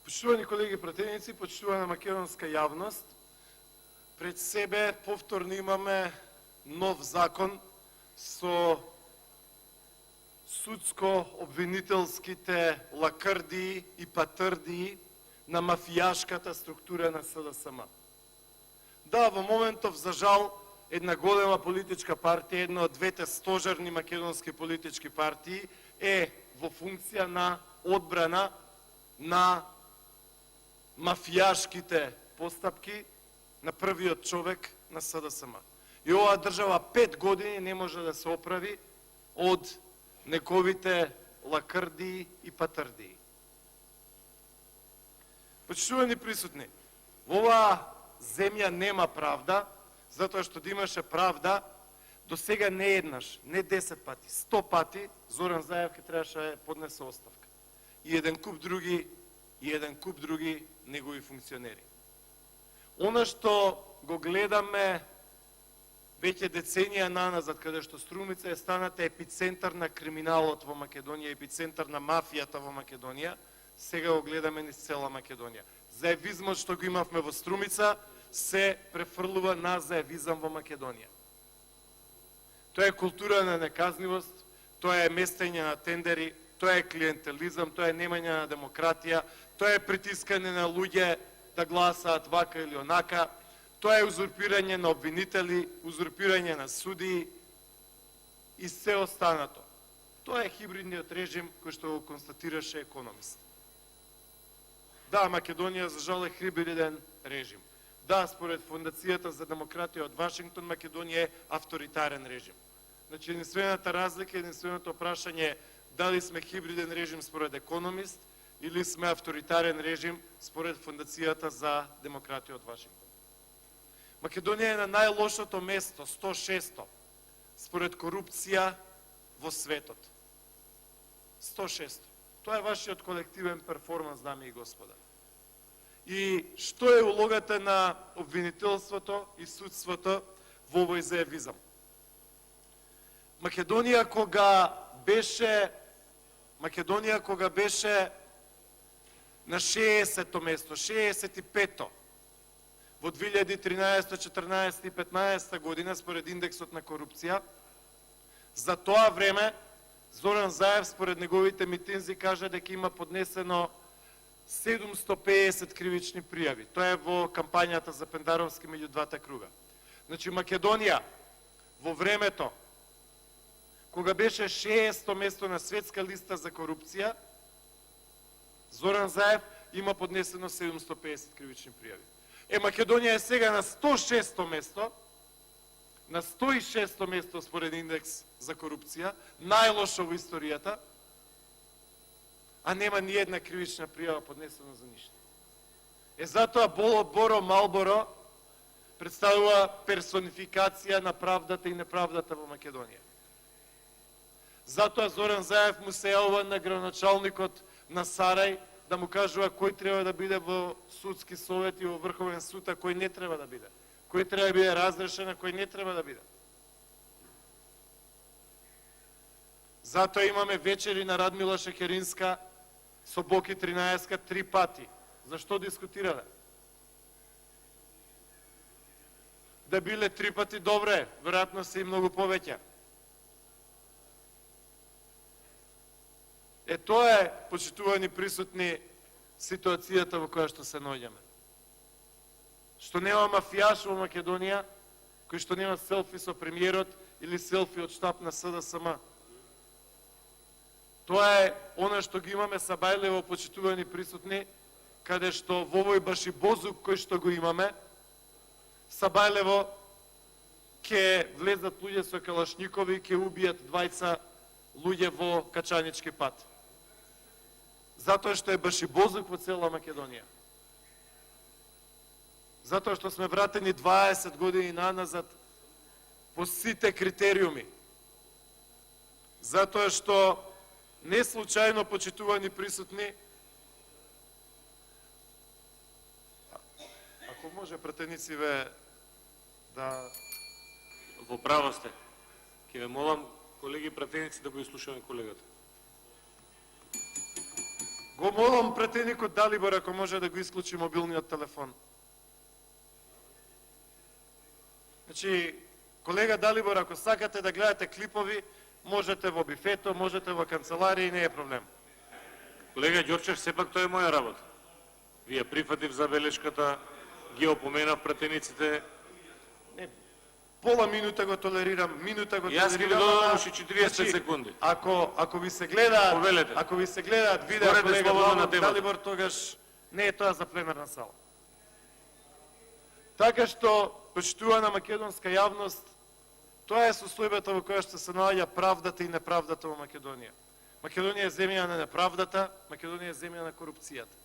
Почитувани колеги пратеници, почитувана македонска јавност, пред себе повторно имаме нов закон со судско-обвинителските лакрдии и патрдии на мафијашката структура на СДСМ. Да, во моментов, за жал, една голема политичка партија, една од двете стожерни македонски политички партии, е во функција на одбрана на мафијашките постапки на првиот човек на СДСМ. И оваа држава 5 години не може да се оправи од неговите лакрдии и патрдии. Почитувани присутни, во оваа земја нема правда, затоа што да имаше правда, до сега не еднаш, не 10 пати, 100 пати Зоран Заев ке требаше да поднесе оставка. И еден куп други негови функционери. Она што го гледаме веќе деценија наназад, каде што Струмица е станата епицентар на криминалот во Македонија, епицентар на мафијата во Македонија, сега го гледаме низ цела Македонија. Заевизмот што го имавме во Струмица се префрлува на заевизам во Македонија. Тоа е култура на неказнивост, тоа е местење на тендери, тоа е клиентелизам, тоа е немање на демократија, тоа е притискање на луѓе да гласаат вака или онака, тоа е узурпирање на обвинители, узурпирање на судии и се останато. Тоа е хибридниот режим кој што го констатираше економист. Да, Македонија за жал е хибриден режим. Да, според Фондацијата за демократија од Вашингтон, Македонија е авторитарен режим. Значи, единствената разлика, единственото прашање дали сме хибриден режим според економист или сме авторитарен режим според Фондацијата за демократија од Вашингтон. Македонија е на најлошото место, 106-то, според корупција во светот. 106-то. Тоа е вашиот колективен перформанс, дами и господа. И што е улогата на обвинителството и судството во овој заевизам? Македонија кога беше на 60-то место, 65-то, во 2013, 14 и 15 година, според индексот на корупција, за тоа време Зоран Заев, според неговите митинзи, кажа дека има поднесено 750 кривични пријави. Тоа е во кампањата за Пендаровски меѓу двата круга. Значи, Македонија во времето, кога беше 60-то место на светска листа за корупција, Зоран Заев има поднесено 750 кривични пријави. Македонија е сега на 106-то место, на 106-то место според индекс за корупција, најлошо во историјата, а нема ни една кривична пријава поднесена за ништо. Затоа Боро Малборо представува персонификација на правдата и неправдата во Македонија. Затоа Зоран Заев му се јавува на градоначалникот на Сарај да му кажува кој треба да биде во судски совет и во Врховен суд, а кој не треба да биде. Кој треба да биде разрешен, а кој не треба да биде. Затоа имаме вечери на Радмила Шекеринска со Боки 13 3 пати. Зашто дискутирале? Да биле 3 пати добре, веројатно се и многу повеќе. Тоа е, почитувани присутни, ситуацијата во која што се наоѓаме. Што нема мафијаш во Македонија, кој што нема селфи со премиерот или селфи од штаб на СДСМ. Тоа е она што ги имаме Сабајлево, почитувани присутни, каде што во овој башибозук кој што го имаме, Сабајлево ќе влезат луѓе со калашникови и ќе убијат двајца луѓе во Качанички пат. Затоа што е башибозук во цела Македонија. Затоа што сме вратени 20 години наназад по сите критериуми. Затоа што не случајно, почитувани присутни, ако може пратенициве да... Во право сте. Ке ве молам, колеги пратеници, да го изслушаме колегата. Го молам пратеникот Далибор ако може да го исклучи мобилниот телефон. Значи, колега Далибор, ако сакате да гледате клипови, можете во бифето, можете во канцеларија и не е проблем. Колега Ѓорчев, сепак тоа е моја работа. Вие прифатив забелешката, ги опоменав пратениците. Не, пола минута го толерирам, минута го толерирам. Јас ги додадам уши 40 секунди. Ако ви се гледаат, Повелете. ако ви се гледаат видео Говорете колега слободно на темата. Далибор, тогаш не е тоа за пленарна сала. Така што, почитувана македонска јавност, тоа е состојбата во која што се наоѓа правдата и неправдата во Македонија. Македонија е земја на неправдата, Македонија е земја на корупцијата.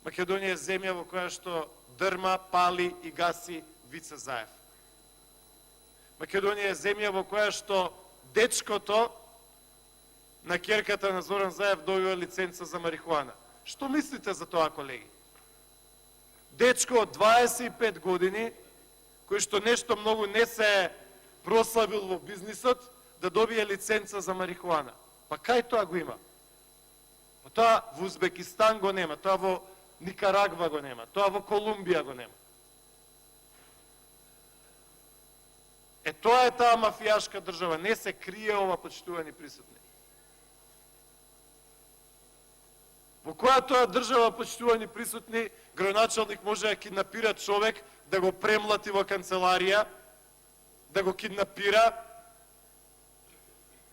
Македонија е земја во која што дрма, пали и гаси Вице Заев. Македонија е земја во која што дечкото на ќерката на Зоран Заев добива лиценца за марихуана. Што мислите за тоа, колеги? Дечко од 25 години, кој што нешто многу не се прославил во бизнисот, да добие лиценца за марихуана. Па кај тоа го има? Па тоа во Узбекистан го нема, тоа во Никарагва го нема, тоа во Колумбија го нема. Тоа е таа мафијашка држава, не се крие ова, почитувани присутни. Во која тоа држава, почитувани присутни, градоначалник може да киднапира човек, да го премлати во канцеларија, да го киднапира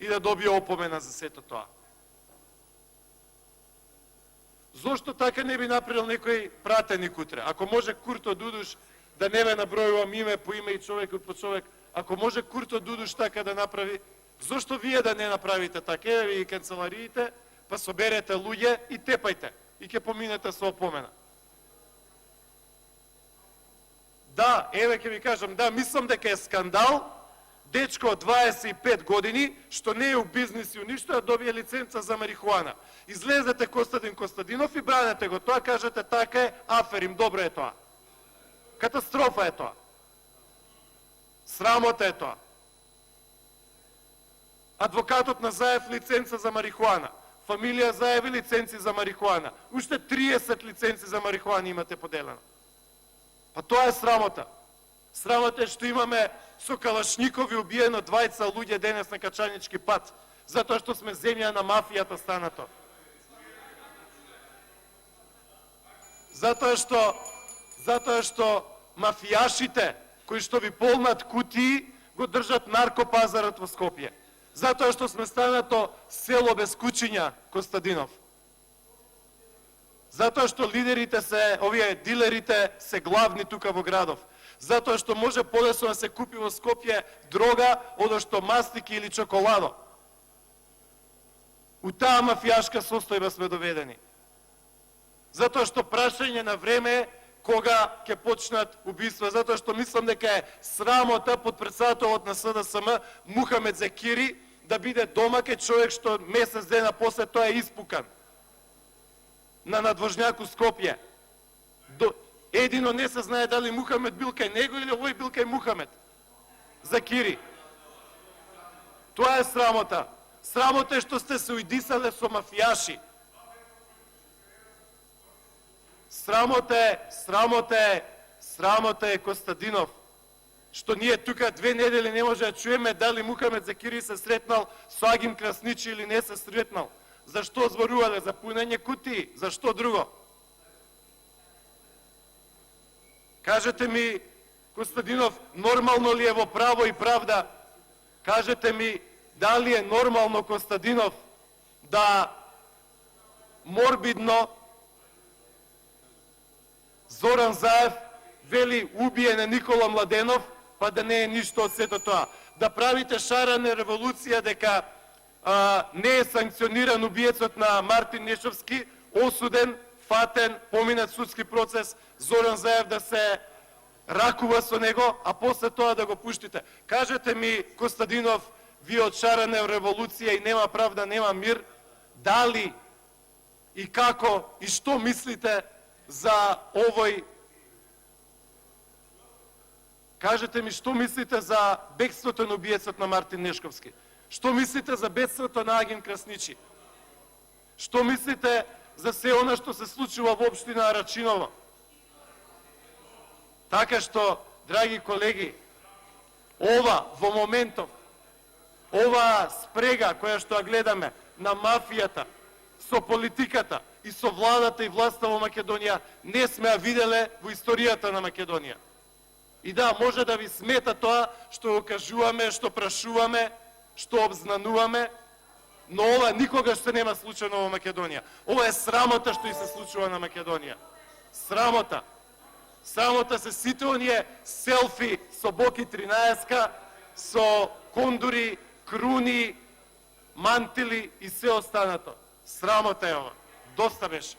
и да добие опомена за сето тоа. Зошто така не би направил некој пратеник утре? Ако може Курто Дудуш, да не ме набројувам име по име и човек по човек, ако може Курто Дудуш така да направи, зошто вие да не направите така? Еве ви и канцелариите, па соберете луѓе и тепајте. И ќе поминете со опомена. Да, еве ќе ви кажам, да, мислам дека е скандал дечко од 25 години, што не е у бизнис и у ништо, да добие лиценца за марихуана. Излезете Костадин Костадинов и бранете го тоа, кажете така е, аферим, добро е тоа. Катастрофа е тоа. Срамота е тоа. Адвокатот на Заев лиценца за марихуана. Фамилија Заеви лиценци за марихуана. Уште 30 лиценци за марихуана имате поделено. Па тоа е срамота. Срамота е што имаме со калашникови убиено 20 луѓе денес на Качанички пат, затоа што сме земја на мафијата станато. Затоа што мафијашите кои што ви полнат кутии го држат наркопазарот во Скопје. Затоа што сме станато село без кучиња, Костадинов. Затоа што лидерите се, овие дилерите се главни тука во градов. Затоа што може полесно да се купи во Скопје дрога, одошто мастики или чоколадо. У таа мафијашка состојба сме доведени. Затоа што прашање на време е кога ќе почнат убиства, затоа што мислам дека е срамота подпредседателот на СДСМ Мухамед Зекири да биде домак е човек што месец дена после тоа е испукан на надвожњак у Скопје. Едино не се знае дали Мухамед бил кај него или овој бил кај Мухамед Закири. Тоа е срамота. Срамота е што сте се уидисале со мафијаши. Срамота е Костадинов, што ние тука 2 недели не може да чуеме дали Мухамед Закири се сретнал со Агим Красничи или не се сретнал. Зашто зборувале за пунење кутии? Зашто друго? Кажете ми, Костадинов, нормално ли е во право и правда? Кажете ми, дали е нормално, Костадинов, да морбидно Зоран Заев вели убиен е Никола Младенов, па да не е ништо од сето тоа. Да правите шарена револуција дека не е санкциониран убиецот на Мартин Нешовски, осуден, фатен, поминат судски процес, Зоран Заев да се ракува со него, а после тоа да го пуштите. Кажете ми, Костадинов, вие од шарена револуција и нема правда, нема мир, дали и како и што мислите за овој? Кажете ми што мислите за бегството на убиецот на Мартин Нешковски? Што мислите за бегството на Агим Красничи? Што мислите за се она што се случува во општина Рачиново. Така што, драги колеги, ова во моментов, ова спрега која што ја гледаме на мафијата со политиката и со владата и власта во Македонија, не сме ја виделе во историјата на Македонија. И да, може да ви смета тоа што го кажуваме, што прашуваме, што обзнануваме, но ова никогаш се нема случено во Македонија. Ова е срамота што и се случува на Македонија. Срамота. Срамота се сите оние селфи со Боки 13, со кондури, круни, мантили и се останато. Срамота е ова. Доста беше.